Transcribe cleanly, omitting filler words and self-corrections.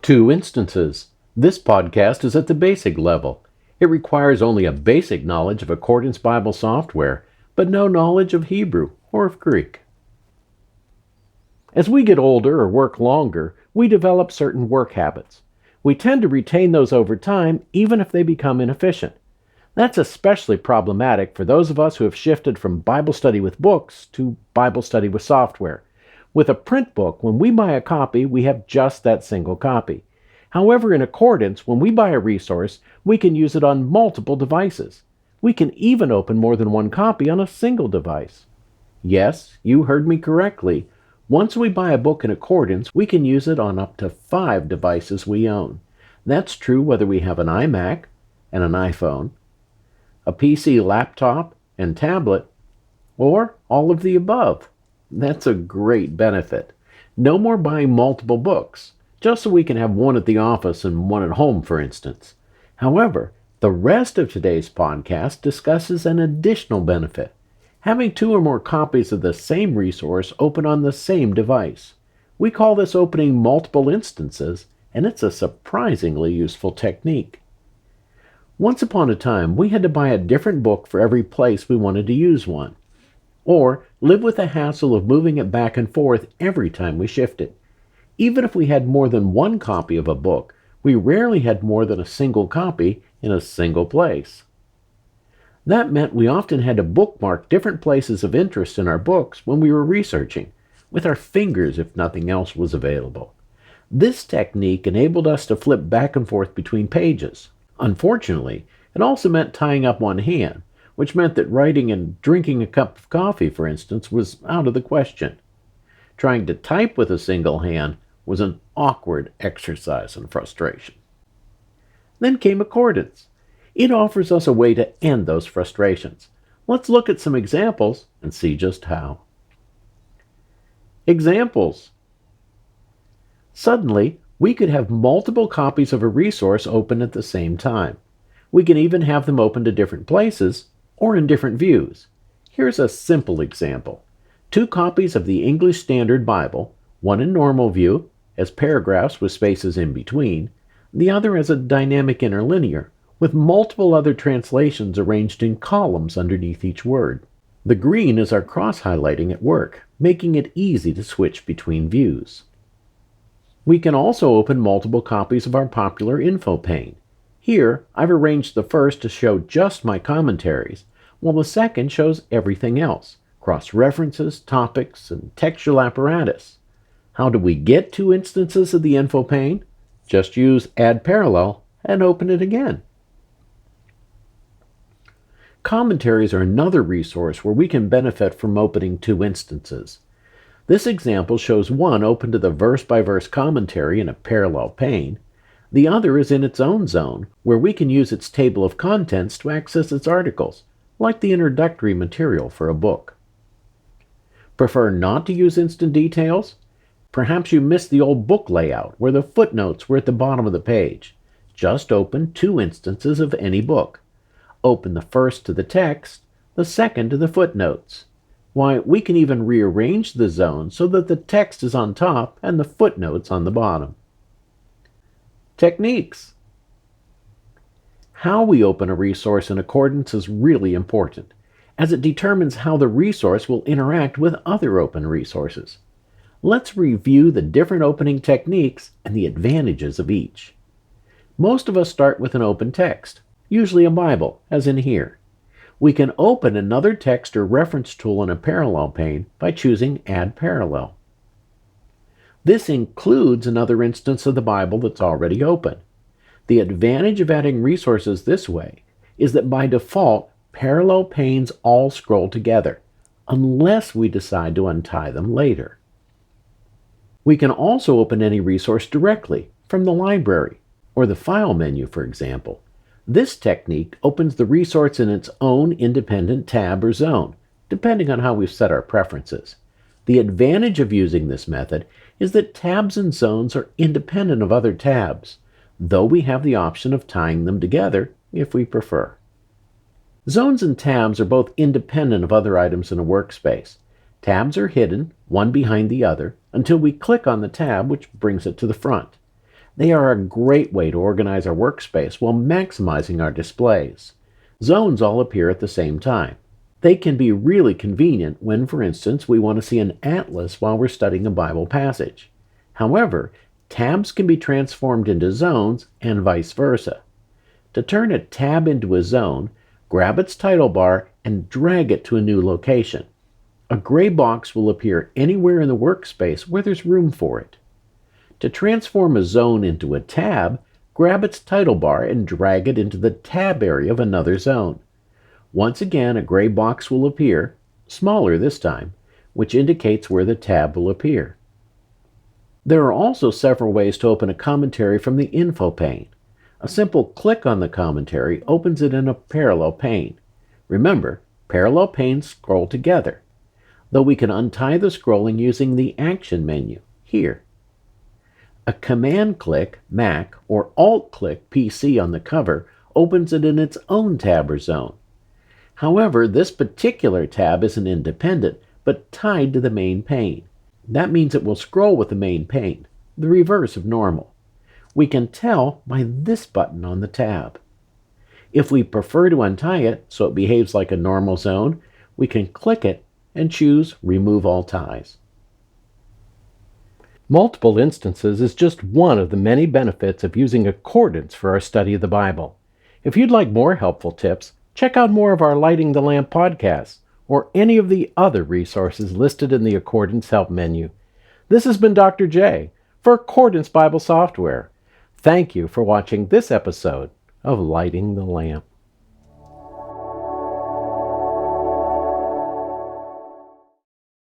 Two instances. This podcast is at the basic level. It requires only a basic knowledge of Accordance Bible software, but no knowledge of Hebrew or of Greek. As we get older or work longer, we develop certain work habits. We tend to retain those over time, even if they become inefficient. That's especially problematic for those of us who have shifted from Bible study with books to Bible study with software. With a print book, when we buy a copy, we have just that single copy. However, in Accordance, when we buy a resource, we can use it on multiple devices. We can even open more than one copy on a single device. Yes, you heard me correctly. Once we buy a book in Accordance, we can use it on up to 5 devices we own. That's true whether we have an iMac and an iPhone, a PC, laptop, and tablet, or all of the above. That's a great benefit. No more buying multiple books, just so we can have one at the office and one at home, for instance. However, the rest of today's podcast discusses an additional benefit: having 2 or more copies of the same resource open on the same device. We call this opening multiple instances, and it's a surprisingly useful technique. Once upon a time, we had to buy a different book for every place we wanted to use one, or live with the hassle of moving it back and forth every time we shifted. Even if we had more than one copy of a book, we rarely had more than a single copy in a single place. That meant we often had to bookmark different places of interest in our books when we were researching, with our fingers if nothing else was available. This technique enabled us to flip back and forth between pages. Unfortunately, it also meant tying up one hand, which meant that writing and drinking a cup of coffee, for instance, was out of the question. Trying to type with a single hand was an awkward exercise in frustration. Then came Accordance. It offers us a way to end those frustrations. Let's look at some examples and see just how. Examples. Suddenly, we could have multiple copies of a resource open at the same time. We can even have them open to different places or in different views. Here's a simple example. 2 copies of the English Standard Bible, one in normal view, as paragraphs with spaces in between, the other as a dynamic interlinear, with multiple other translations arranged in columns underneath each word. The green is our cross-highlighting at work, making it easy to switch between views. We can also open multiple copies of our popular info pane. Here, I've arranged the first to show just my commentaries, while the second shows everything else: cross-references, topics, and textual apparatus. How do we get 2 instances of the info pane? Just use Add Parallel and open it again. Commentaries are another resource where we can benefit from opening 2 instances. This example shows one open to the verse-by-verse commentary in a parallel pane. The other is in its own zone, where we can use its table of contents to access its articles, like the introductory material for a book. Prefer not to use instant details? Perhaps you missed the old book layout where the footnotes were at the bottom of the page. Just open 2 instances of any book. Open the first to the text, the second to the footnotes. Why, we can even rearrange the zone so that the text is on top and the footnotes on the bottom. Techniques. How we open a resource in Accordance is really important, as it determines how the resource will interact with other open resources. Let's review the different opening techniques and the advantages of each. Most of us start with an open text, usually a Bible, as in here. We can open another text or reference tool in a parallel pane by choosing Add Parallel. This includes another instance of the Bible that's already open. The advantage of adding resources this way is that by default, parallel panes all scroll together, unless we decide to untie them later. We can also open any resource directly from the library or the File menu, for example. This technique opens the resource in its own independent tab or zone, depending on how we've set our preferences. The advantage of using this method is that tabs and zones are independent of other tabs, though we have the option of tying them together if we prefer. Zones and tabs are both independent of other items in a workspace. Tabs are hidden, one behind the other, until we click on the tab, which brings it to the front. They are a great way to organize our workspace while maximizing our displays. Zones all appear at the same time. They can be really convenient when, for instance, we want to see an atlas while we're studying a Bible passage. However, tabs can be transformed into zones and vice versa. To turn a tab into a zone, grab its title bar and drag it to a new location. A gray box will appear anywhere in the workspace where there's room for it. To transform a zone into a tab, grab its title bar and drag it into the tab area of another zone. Once again, a gray box will appear, smaller this time, which indicates where the tab will appear. There are also several ways to open a commentary from the info pane. A simple click on the commentary opens it in a parallel pane. Remember, parallel panes scroll together, though we can untie the scrolling using the Action menu here. A Command click Mac or Alt click PC on the cover opens it in its own tab or zone. However, this particular tab isn't independent, but tied to the main pane. That means it will scroll with the main pane, the reverse of normal. We can tell by this button on the tab. If we prefer to untie it so it behaves like a normal zone, we can click it and choose Remove All Ties. Multiple instances is just one of the many benefits of using accordance for our study of the Bible. If you'd like more helpful tips, check out more of our Lighting the Lamp podcasts or any of the other resources listed in the Accordance Help menu. This has been Dr. J for Accordance Bible Software. Thank you for watching this episode of Lighting the Lamp.